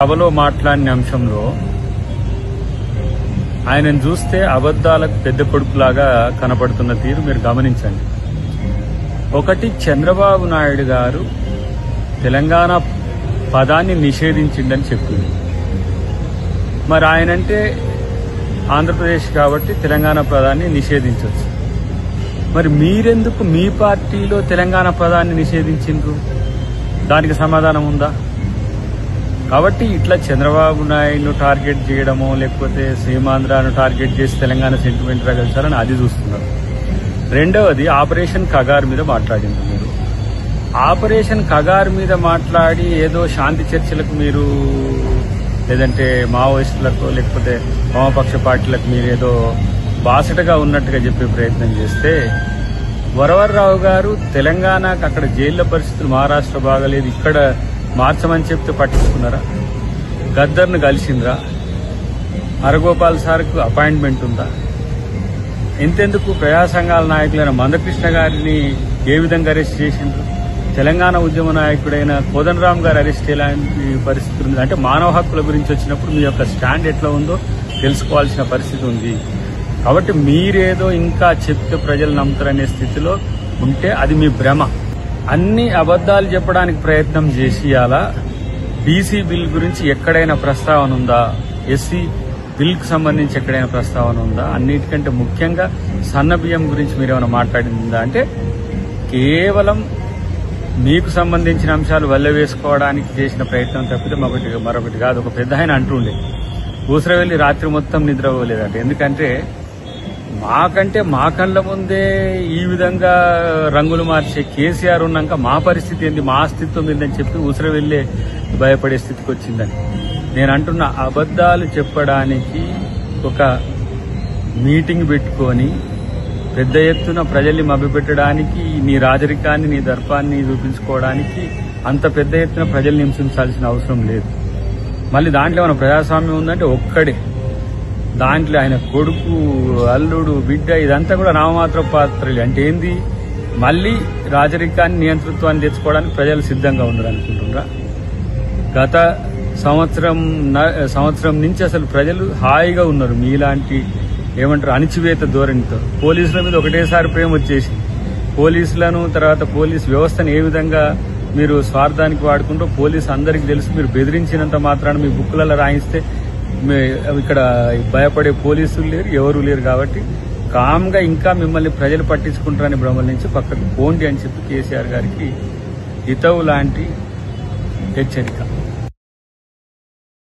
సభలో మాట్లాడిన అంశంలో ఆయనను చూస్తే అబద్దాలకు పెద్ద కొడుకులాగా కనపడుతున్న తీరు మీరు గమనించండి. ఒకటి, చంద్రబాబు నాయుడు గారు తెలంగాణ పదాన్ని నిషేధించిండని చెప్పింది. మరి ఆయనంటే ఆంధ్రప్రదేశ్ కాబట్టి తెలంగాణ పదాన్ని నిషేధించవచ్చు. మరి మీరెందుకు మీ పార్టీలో తెలంగాణ పదాన్ని నిషేధించిండ్రు? దానికి సమాధానం ఉందా? కాబట్టి ఇట్లా చంద్రబాబు నాయుడును టార్గెట్ చేయడమో లేకపోతే సీమాంధ్రాను టార్గెట్ చేసి తెలంగాణ సెంటిమెంట్ రగల్చాలని అది చూస్తున్నారు. రెండవది, ఆపరేషన్ కగార్ మీద మాట్లాడింది. మీరు ఆపరేషన్ కగార్ మీద మాట్లాడి ఏదో శాంతి చర్చలకు మీరు లేదంటే మావోయిస్టులకు లేకపోతే వామపక్ష పార్టీలకు మీరు ఏదో బాసటగా ఉన్నట్టుగా చెప్పే ప్రయత్నం చేస్తే, వరవర్రావు గారు తెలంగాణకు అక్కడ జైళ్ల పరిస్థితులు మహారాష్ట్ర బాగలేదు, ఇక్కడ మార్చమని చెప్తే పట్టించుకున్నారా? గద్దర్ను కలిసిండ్రా? హరగోపాల్ సార్కు అపాయింట్మెంట్ ఉందా? ఎంతెందుకు ప్రజా సంఘాల నాయకులైన మందకృష్ణ గారిని ఏ విధంగా అరెస్ట్ చేసిండ్రు? తెలంగాణ ఉద్యమ నాయకుడైన కోదండరాం గారు అరెస్ట్ ఎలాంటి పరిస్థితి ఉంది? అంటే మానవ హక్కుల గురించి వచ్చినప్పుడు మీ యొక్క స్టాండ్ ఎట్లా ఉందో తెలుసుకోవాల్సిన పరిస్థితి ఉంది. కాబట్టి మీరేదో ఇంకా చెప్తే ప్రజలు నమ్ముతారనే స్థితిలో ఉంటే అది మీ భ్రమ. అన్ని అబద్దాలు చెప్పడానికి ప్రయత్నం చేసి అలా బీసీ బిల్ గురించి ఎక్కడైనా ప్రస్తావన ఉందా? ఎస్సీ బిల్కు సంబంధించి ఎక్కడైనా ప్రస్తావన ఉందా? అన్నిటికంటే ముఖ్యంగా సన్న బియ్యం గురించి మీరేమైనా మాట్లాడిందా? అంటే కేవలం మీకు సంబంధించిన అంశాలు వల్లవేసుకోవడానికి చేసిన ప్రయత్నం తప్పితే మరొకటి కాదు. ఒక పెద్ద ఆయన అంటుండే, ఊసరవెల్లి రాత్రి మొత్తం నిద్రపోలేదంట. ఎందుకంటే మాకంటే మా కళ్ళ ముందే ఈ విధంగా రంగులు మార్చే కేసీఆర్ ఉన్నాక మా పరిస్థితి ఏంది, మా అస్తిత్వం ఏందని చెప్పి ఊసరవెల్లే భయపడే స్థితికి వచ్చిందని నేను అంటున్న. అబద్దాలు చెప్పడానికి ఒక మీటింగ్ పెట్టుకొని పెద్ద ఎత్తున ప్రజల్ని మభ్యపెట్టడానికి, నీ రాజరికాన్ని నీ దర్పాన్ని చూపించుకోవడానికి అంత పెద్ద ఎత్తున ప్రజల్ని హింసించాల్సిన అవసరం లేదు. మళ్ళీ దాంట్లో మన ప్రజాస్వామ్యం ఉందంటే ఒక్కడే, దాంట్లో ఆయన కొడుకు, అల్లుడు, బిడ్డ ఇదంతా కూడా నామమాత్ర పాత్రలు. అంటే ఏంది? మళ్ళీ రాజరికాన్ని నియంతృత్వాన్ని తెచ్చుకోవడానికి ప్రజలు సిద్ధంగా ఉన్నారు అనుకుంటున్నారా? గత సంవత్సరం నుంచి అసలు ప్రజలు హాయిగా ఉన్నారు. మీలాంటి ఏమంటారు అణిచివేత ధోరణితో పోలీసుల మీద ఒకటేసారి ప్రేమ వచ్చేసి పోలీసులను తర్వాత పోలీస్ వ్యవస్థను ఏ విధంగా మీరు స్వార్థానికి వాడుకుంటూ పోలీసు అందరికీ తెలుసు. మీరు బెదిరించినంత మాత్రాన మీ బుక్కులలో రాయిస్తే ఇక్కడ భయపడే పోలీసులు లేరు, ఎవరు లేరు. కాబట్టి కామ్గా ఇంకా మిమ్మల్ని ప్రజలు పట్టించుకుంటారని భ్రమల నుంచి పక్కకు పోండి అని చెప్పి కేసీఆర్ గారికి హితవు లాంటి హెచ్చరిక.